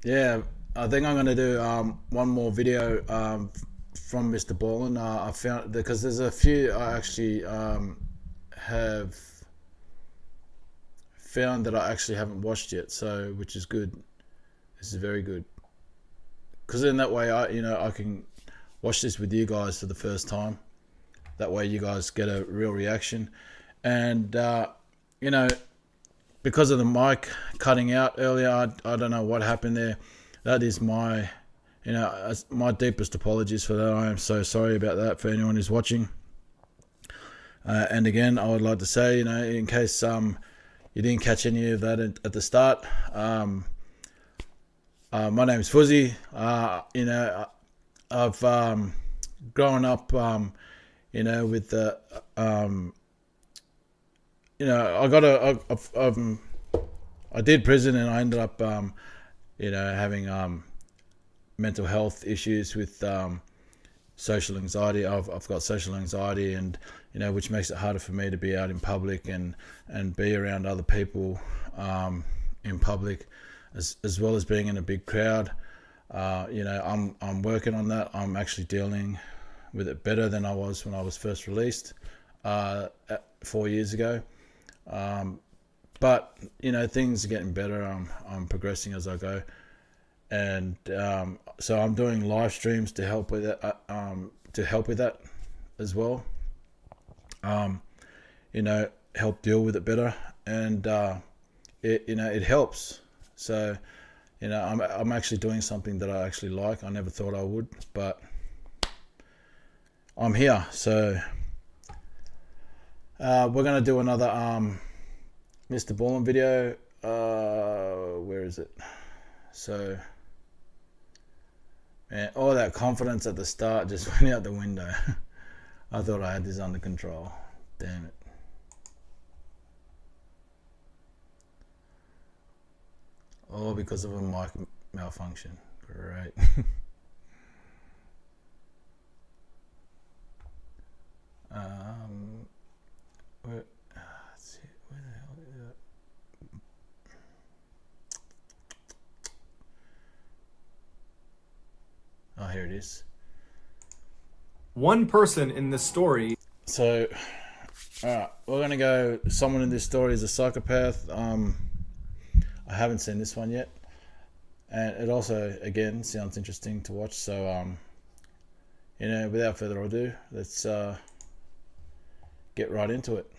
Yeah, I think I'm going to do one more video from Mr. Ballin. I found because there's a few I actually have found that I actually haven't watched yet, so which is good. This is very good because in that way I can watch this with you guys for the first time. That way you guys get a real reaction, and you know because of the mic cutting out earlier, I don't know what happened there. That is my my deepest apologies for that. I am so sorry about that for anyone who's watching. And again, I would like to say, in case you didn't catch any of that at the start, my name is Foozie. I've grown up, with the, I did prison and I ended up, having mental health issues with social anxiety. I've got social anxiety, and which makes it harder for me to be out in public and be around other people in public, as well as being in a big crowd. I'm working on that. I'm actually dealing with it better than I was when I was first released 4 years ago. But things are getting better. I'm progressing as I go, and so I'm doing live streams to help with that. As well. Help deal with it better, and it helps. So, I'm actually doing something that I actually like. I never thought I would, but I'm here. So, we're gonna do another Mr. Ballin video. Where is it? So, man, all that confidence at the start just went out the window. I thought I had this under control. Damn it. All because of a mic malfunction. Great. Let's see. Where the hell is that? Oh, here it is. One person in this story. So, alright, we're gonna go. Someone in this story is a psychopath. I haven't seen this one yet, and it also, again, sounds interesting to watch. So, without further ado, let's get right into it.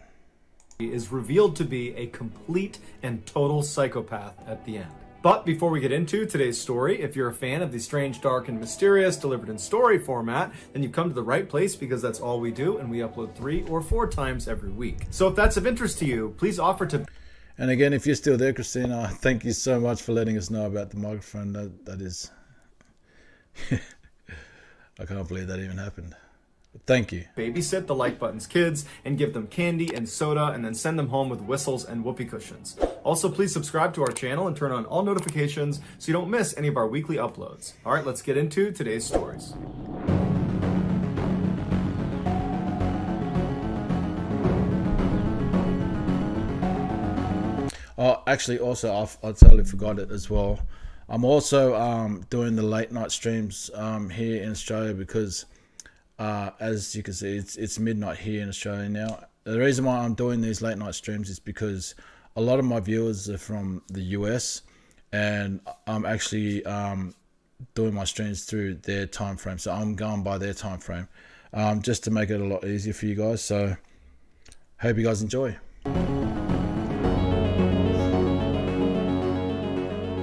Is revealed to be a complete and total psychopath at the end. But before we get into today's story, if you're a fan of the strange, dark, and mysterious delivered in story format, then you've come to the right place, because that's all we do, and we upload 3 or 4 times every week. So if that's of interest to you, please offer to... And again, if you're still there, Christina, thank you so much for letting us know about the microphone. That is... I can't believe that even happened. Thank you. Babysit the Like Button's kids and give them candy and soda, and then send them home with whistles and whoopee cushions. Also, please subscribe to our channel and turn on all notifications so you don't miss any of our weekly uploads. All right, let's get into today's stories. Oh, actually, also, I totally forgot it as well. I'm also doing the late night streams here in Australia, because as you can see, it's midnight here in Australia now. The reason why I'm doing these late night streams is because a lot of my viewers are from the US, and I'm actually doing my streams through their time frame. So I'm going by their time frame, just to make it a lot easier for you guys. So hope you guys enjoy.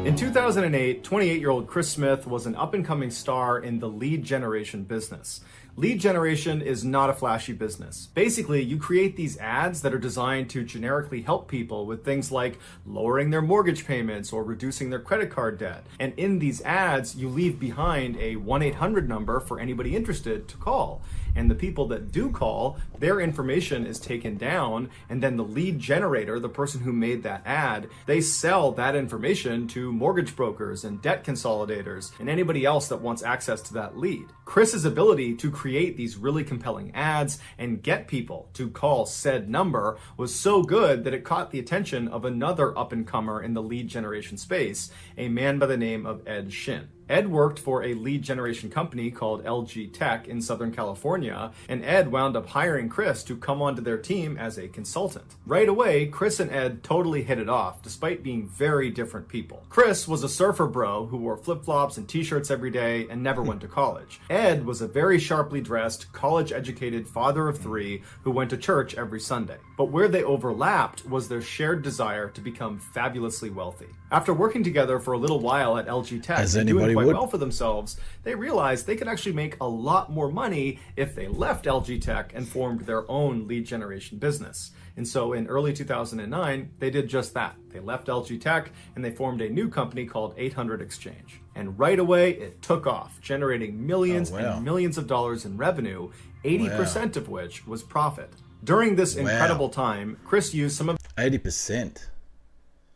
In 2008, 28-year-old Chris Smith was an up-and-coming star in the lead generation business. Lead generation is not a flashy business. Basically, you create these ads that are designed to generically help people with things like lowering their mortgage payments or reducing their credit card debt. And in these ads, you leave behind a 1-800 number for anybody interested to call. And the people that do call, their information is taken down, and then the lead generator, the person who made that ad, they sell that information to mortgage brokers and debt consolidators and anybody else that wants access to that lead. Chris's ability to create these really compelling ads and get people to call said number was so good that it caught the attention of another up-and-comer in the lead generation space, a man by the name of Ed Shin. Ed worked for a lead generation company called LG Tech in Southern California, and Ed wound up hiring Chris to come onto their team as a consultant. Right away, Chris and Ed totally hit it off, despite being very different people. Chris was a surfer bro who wore flip-flops and t-shirts every day and never went to college. Ed was a very sharply dressed, college-educated father of three who went to church every Sunday. But where they overlapped was their shared desire to become fabulously wealthy. After working together for a little while at LG Tech and doing quite well for themselves, they realized they could actually make a lot more money if they left LG Tech and formed their own lead generation business. And so in early 2009, they did just that. They left LG Tech and they formed a new company called 800 Exchange. And right away, it took off, generating millions and millions of dollars in revenue, 80% of which was profit. During this incredible time, Chris used some of 80%.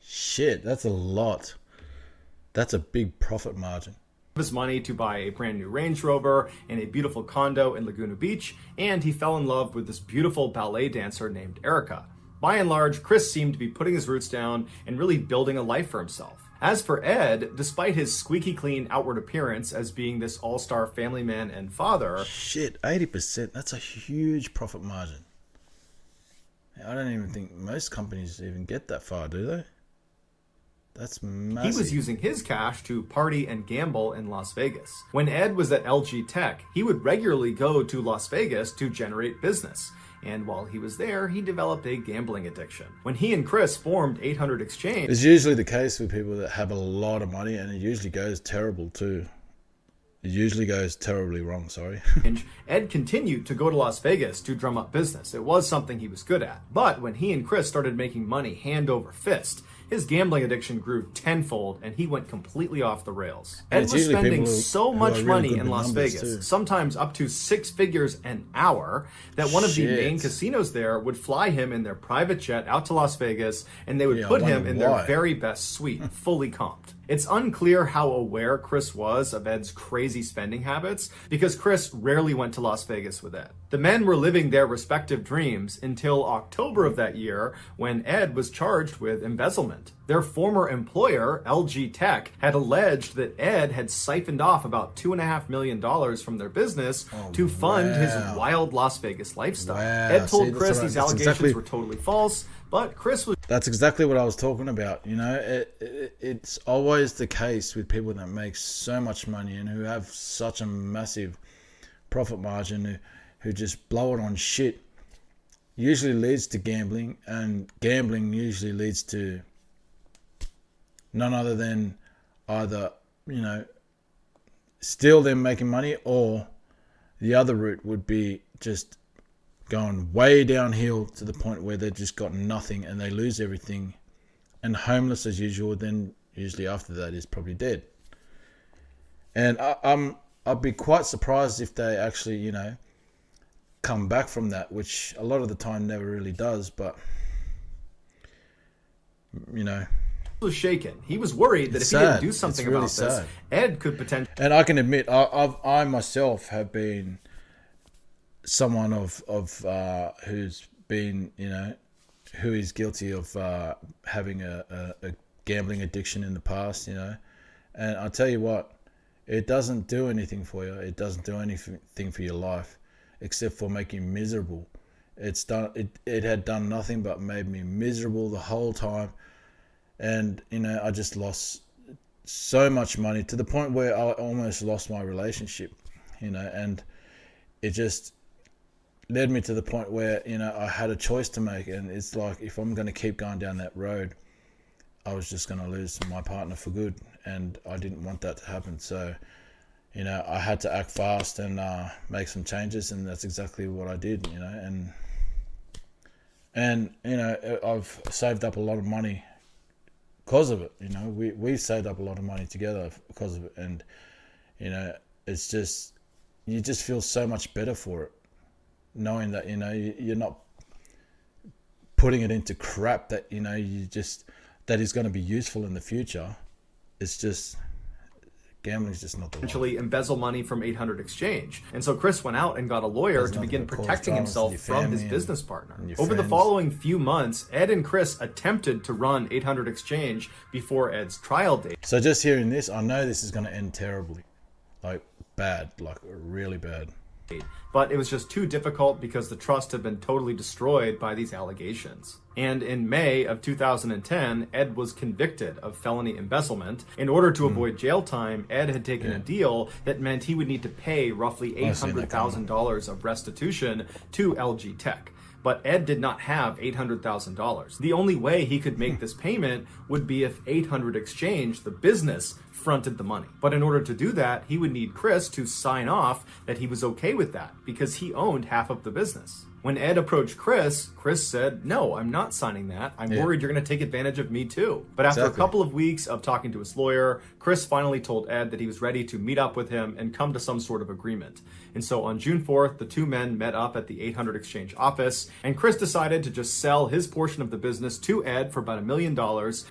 Shit, that's a lot. That's a big profit margin. his money to buy a brand new Range Rover and a beautiful condo in Laguna Beach, and he fell in love with this beautiful ballet dancer named Erica. By and large, Chris seemed to be putting his roots down and really building a life for himself. As for Ed, despite his squeaky clean outward appearance as being this all-star family man and father... Shit, 80%, that's a huge profit margin. I don't even think most companies even get that far, do they? That's massive. He was using his cash to party and gamble in Las Vegas. When Ed was at LG Tech, he would regularly go to Las Vegas to generate business. And while he was there, he developed a gambling addiction. When he and Chris formed 800 Exchange... It's usually the case with people that have a lot of money, and it usually goes terrible too. It usually goes terribly wrong, sorry. Ed continued to go to Las Vegas to drum up business. It was something he was good at. But when he and Chris started making money hand over fist, his gambling addiction grew tenfold, and he went completely off the rails. Ed was spending so much money in Las Vegas, sometimes up to 6 figures an hour, that one of the main casinos there would fly him in their private jet out to Las Vegas, and they would put him in their very best suite, fully comped. It's unclear how aware Chris was of Ed's crazy spending habits, because Chris rarely went to Las Vegas with Ed. The men were living their respective dreams until October of that year, when Ed was charged with embezzlement. Their former employer, LG Tech, had alleged that Ed had siphoned off about $2.5 million from their business to fund his wild Las Vegas lifestyle. Ed told Chris these allegations were totally false, but Chris was... That's exactly what I was talking about. You know, it's always the case with people that make so much money and who have such a massive profit margin, who just blow it on shit. Usually leads to gambling, and gambling usually leads to none other than either, you know, still them making money, or the other route would be just going way downhill to the point where they've just got nothing and they lose everything, and homeless as usual. Then usually after that is probably dead. And I'd be quite surprised if they actually, you know, come back from that, which a lot of the time never really does. But you know, was shaken. He was worried that if he didn't do something about this, Ed could potentially... And I can admit, I myself have been someone of who's been, you know, who is guilty of having a gambling addiction in the past, you know. And I'll tell you what, it doesn't do anything for you. It doesn't do anything for your life except for make you miserable. It had done nothing but made me miserable the whole time. And, you know, I just lost so much money to the point where I almost lost my relationship, you know, and it just led me to the point where, you know, I had a choice to make. And it's like, if I'm going to keep going down that road, I was just going to lose my partner for good. And I didn't want that to happen. So, you know, I had to act fast and make some changes. And that's exactly what I did, you know. And you know, I've saved up a lot of money because of it. You know, we saved up a lot of money together because of it. And, you know, it's just, you just feel so much better for it, knowing that, you know, you're not putting it into crap that, you know, that is going to be useful in the future. It's just Gambling's just not the life. Potentially embezzle money from 800 Exchange. And so Chris went out and got a lawyer to begin protecting himself from his business partner. Over the following few months, Ed and Chris attempted to run 800 Exchange before Ed's trial date. So just hearing this, I know this is going to end terribly. Like bad, like really bad. But it was just too difficult because the trust had been totally destroyed by these allegations. And in May of 2010, Ed was convicted of felony embezzlement. In order to avoid jail time, Ed had taken a deal that meant he would need to pay roughly $800,000 of restitution to LG Tech. But Ed did not have $800,000. The only way he could make this payment would be if 800 Exchange, the business, fronted the money. But in order to do that, he would need Chris to sign off that he was okay with that because he owned half of the business. When Ed approached Chris said, "No, I'm not signing that. I'm worried you're going to take advantage of me too." But after a couple of weeks of talking to his lawyer, Chris finally told Ed that he was ready to meet up with him and come to some sort of agreement. And so on June 4th, the two men met up at the 800 Exchange office, and Chris decided to just sell his portion of the business to Ed for about $1 million,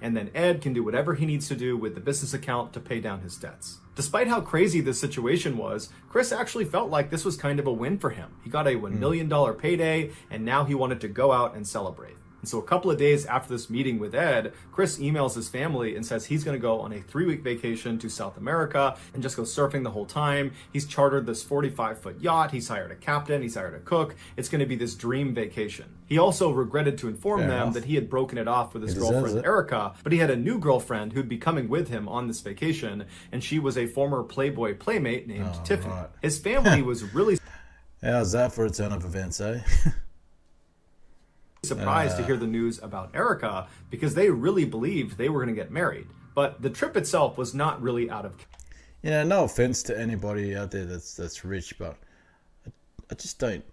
and then Ed can do whatever he needs to do with the business account to pay down his debts. Despite how crazy this situation was, Chris actually felt like this was kind of a win for him. He got a $1 million payday, and now he wanted to go out and celebrate. And so a couple of days after this meeting with Ed, Chris emails his family and says he's going to go on a 3-week vacation to South America and just go surfing the whole time. He's chartered this 45-foot yacht. He's hired a captain. He's hired a cook. It's going to be this dream vacation. He also regretted to inform them that he had broken it off with his girlfriend, Erica, but he had a new girlfriend who'd be coming with him on this vacation, and she was a former Playboy playmate named Tiffany. Right. His family was really... How's that for a turn of events, eh? surprised to hear the news about Erica because they really believed they were going to get married. But the trip itself was not really out of... You know, no offense to anybody out there that's rich, but I just don't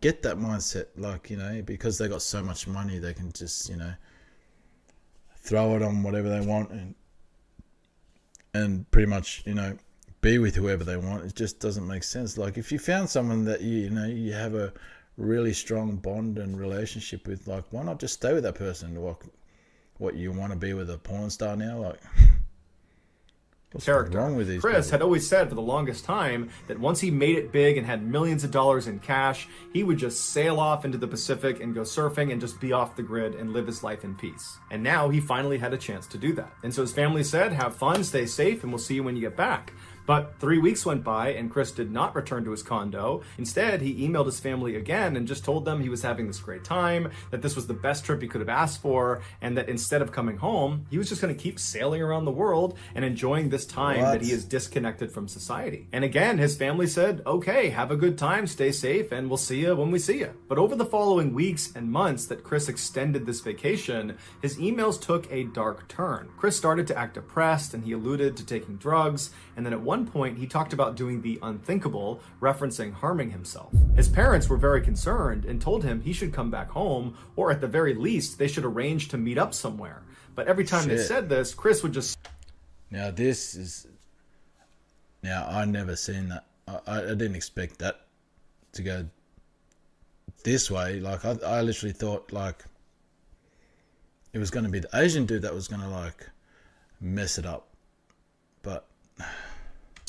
get that mindset. Like, you know, because they got so much money, they can just, you know, throw it on whatever they want and pretty much, you know, be with whoever they want. It just doesn't make sense. Like, if you found someone that you know you have a really strong bond and relationship with, like, why not just stay with that person? What you want to be with a porn star now? Like, what's wrong with these Chris people? had always said for the longest time that once he made it big and had millions of dollars in cash, he would just sail off into the Pacific and go surfing and just be off the grid and live his life in peace. And now he finally had a chance to do that. And so his family said, have fun, stay safe, and we'll see you when you get back. But 3 weeks went by and Chris did not return to his condo. Instead, he emailed his family again and just told them he was having this great time, that this was the best trip he could have asked for, and that instead of coming home, he was just going to keep sailing around the world and enjoying this time that he is disconnected from society. And again, his family said, okay, have a good time, stay safe, and we'll see you when we see you. But over the following weeks and months that Chris extended this vacation, his emails took a dark turn. Chris started to act depressed and he alluded to taking drugs, and then at one point, he talked about doing the unthinkable, referencing harming himself. His parents were very concerned and told him he should come back home, or at the very least, they should arrange to meet up somewhere. But every time they said this, Chris would just... Now, I never seen that. I didn't expect that to go this way. Like, I literally thought, like, it was going to be the Asian dude that was going to, like, mess it up. But...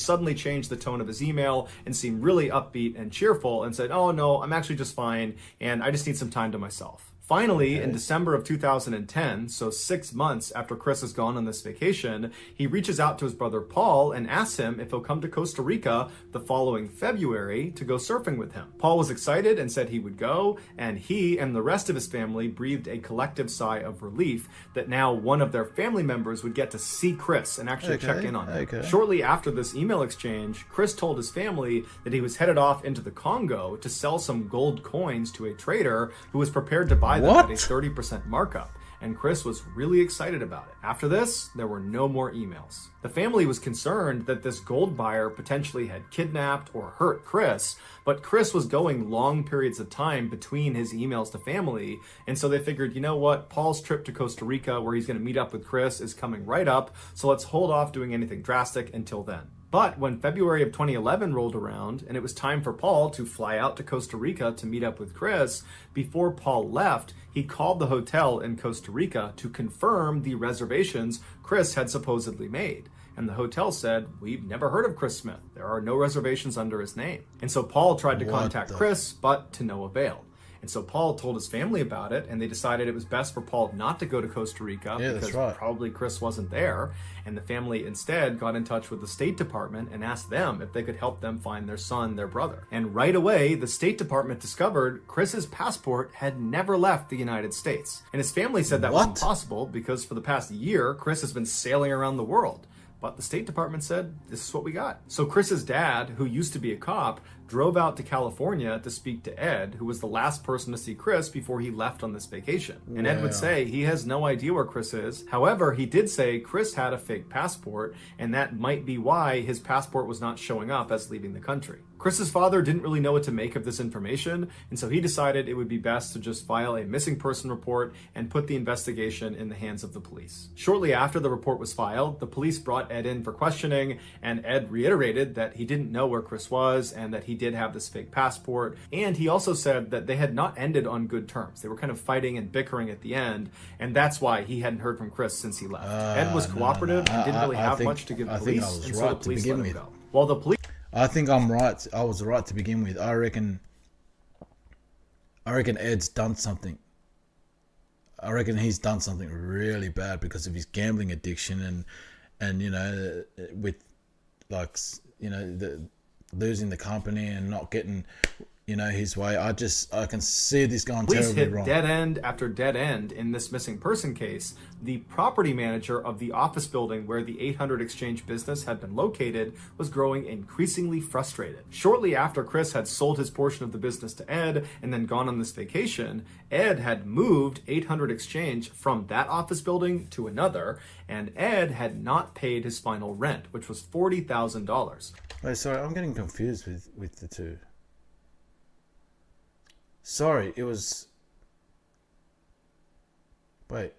suddenly changed the tone of his email and seemed really upbeat and cheerful and said, oh no, I'm actually just fine and I just need some time to myself. Finally, in December of 2010, so 6 months after Chris has gone on this vacation, he reaches out to his brother Paul and asks him if he'll come to Costa Rica the following February to go surfing with him. Paul was excited and said he would go, and he and the rest of his family breathed a collective sigh of relief that now one of their family members would get to see Chris and actually check in on him. Shortly after this email exchange, Chris told his family that he was headed off into the Congo to sell some gold coins to a trader who was prepared to buy them at a 30% markup, and Chris was really excited about it. After this, there were no more emails. The family was concerned that this gold buyer potentially had kidnapped or hurt Chris, but Chris was going long periods of time between his emails to family, and so they figured, you know what, Paul's trip to Costa Rica where he's going to meet up with Chris is coming right up, so let's hold off doing anything drastic until then. But when February of 2011 rolled around and it was time for Paul to fly out to Costa Rica to meet up with Chris, before Paul left, he called the hotel in Costa Rica to confirm the reservations Chris had supposedly made. And the hotel said, "We've never heard of Chris Smith. There are no reservations under his name." And so Paul tried to contact Chris, but to no avail. And so Paul told his family about it, and they decided it was best for Paul not to go to Costa Rica because probably Chris wasn't there. And the family instead got in touch with the State Department and asked them if they could help them find their son, their brother. And right away, the State Department discovered Chris's passport had never left the United States. And his family said that wasn't possible because for the past year, Chris has been sailing around the world. But the State Department said, this is what we got. So Chris's dad, who used to be a cop, drove out to California to speak to Ed, who was the last person to see Chris before he left on this vacation. And Ed would say he has no idea where Chris is. However, he did say Chris had a fake passport, and that might be why his passport was not showing up as leaving the country. Chris's father didn't really know what to make of this information, and so he decided it would be best to just file a missing person report and put the investigation in the hands of the police. Shortly after the report was filed, the police brought Ed in for questioning, and Ed reiterated that he didn't know where Chris was and that he did have this fake passport. And he also said that they had not ended on good terms. They were kind of fighting and bickering at the end, and that's why he hadn't heard from Chris since he left. Ed was cooperative and didn't really have much to give the police, and so the police let him go. While the police I think I'm right. I was right to begin with. I reckon Ed's done something. I reckon he's done something really bad because of his gambling addiction and you know, with like, you know, the losing the company and not getting, you know, his way. I can see this going terribly wrong. Dead end after dead end in this missing person case. The property manager of the office building where the 800 Exchange business had been located was growing increasingly frustrated. Shortly after Chris had sold his portion of the business to Ed and then gone on this vacation, Ed had moved 800 Exchange from that office building to another, and Ed had not paid his final rent, which was $40,000. Wait, sorry, I'm getting confused with the two. Sorry, it was... Wait.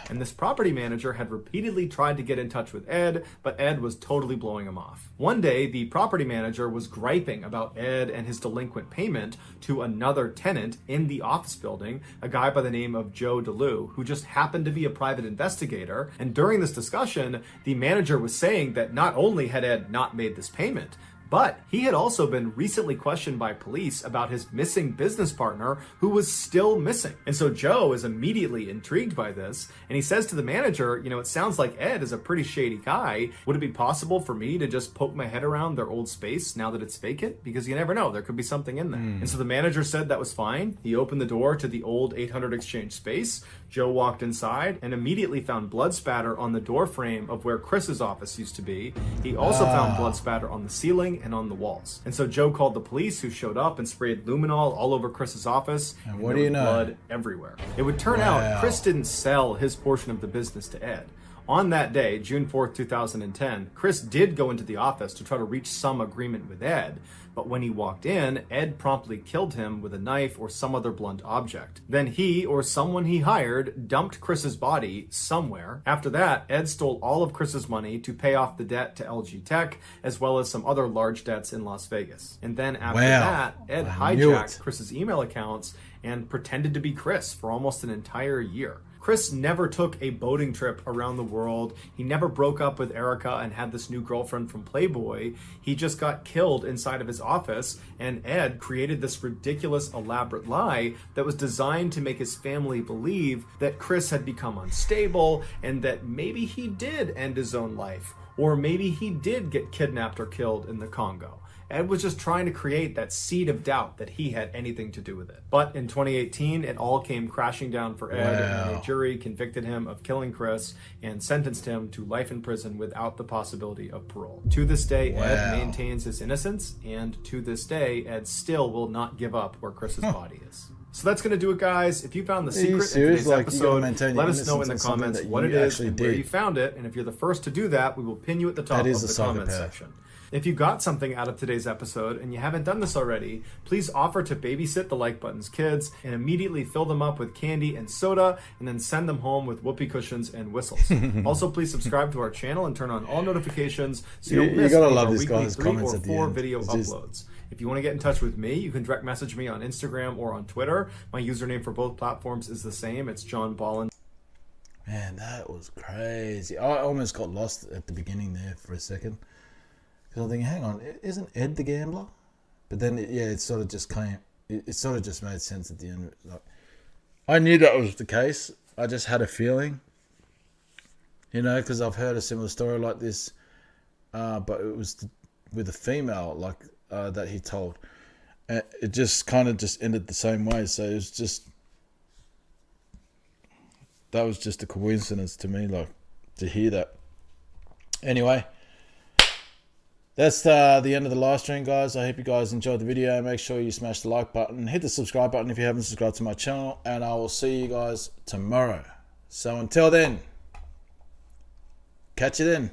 And this property manager had repeatedly tried to get in touch with Ed, but Ed was totally blowing him off. One day, the property manager was griping about Ed and his delinquent payment to another tenant in the office building, a guy by the name of Joe DeLue, who just happened to be a private investigator. And during this discussion, the manager was saying that not only had Ed not made this payment, but he had also been recently questioned by police about his missing business partner who was still missing. And so Joe is immediately intrigued by this, and he says to the manager, you know, it sounds like Ed is a pretty shady guy. Would it be possible for me to just poke my head around their old space now that it's vacant? Because you never know, there could be something in there. And so the manager said that was fine. He opened the door to the old 800 Exchange space. Joe walked inside and immediately found blood spatter on the door frame of where Chris's office used to be. He also found blood spatter on the ceiling and on the walls. And so Joe called the police, who showed up and sprayed luminol all over Chris's office. And what do you know? Blood everywhere. It would turn out Chris didn't sell his portion of the business to Ed. On that day, June 4th, 2010, Chris did go into the office to try to reach some agreement with Ed, but when he walked in, Ed promptly killed him with a knife or some other blunt object. Then he, or someone he hired, dumped Chris's body somewhere. After that, Ed stole all of Chris's money to pay off the debt to LG Tech, as well as some other large debts in Las Vegas. And then after that, Ed hijacked Chris's email accounts and pretended to be Chris for almost an entire year. Chris never took a boating trip around the world. He never broke up with Erica and had this new girlfriend from Playboy. He just got killed inside of his office, and Ed created this ridiculous, elaborate lie that was designed to make his family believe that Chris had become unstable and that maybe he did end his own life, or maybe he did get kidnapped or killed in the Congo. Ed was just trying to create that seed of doubt that he had anything to do with it. But in 2018, it all came crashing down for Ed, and a jury convicted him of killing Chris and sentenced him to life in prison without the possibility of parole. To this day, Ed maintains his innocence, and to this day, Ed still will not give up where Chris's body is. So that's going to do it, guys. If you found the secret in today's episode, let us know in the comments what it is and where you found it. And if you're the first to do that, we will pin you at the top of the comment section. If you got something out of today's episode and you haven't done this already, please offer to babysit the Like Button's kids and immediately fill them up with candy and soda and then send them home with whoopee cushions and whistles. Also, please subscribe to our channel and turn on all notifications so you don't miss gotta any of love our this weekly guy's 3 comments or at the 4 end. video It's just- uploads. If you want to get in touch with me, you can direct message me on Instagram or on Twitter. My username for both platforms is the same. It's John Ballin. Man, that was crazy. I almost got lost at the beginning there for a second. Because I'm thinking, hang on, isn't Ed the gambler? But then, it sort of just came, it sort of just made sense at the end. Like, I knew that was the case. I just had a feeling, because I've heard a similar story like this, but it was with a female, like, that he told. And it just kind of just ended the same way. So it was just, that was just a coincidence to me, like, to hear that. Anyway, that's the end of the live stream, guys. I hope you guys enjoyed the video. Make sure you smash the like button. Hit the subscribe button if you haven't subscribed to my channel. And I will see you guys tomorrow. So until then, catch you then.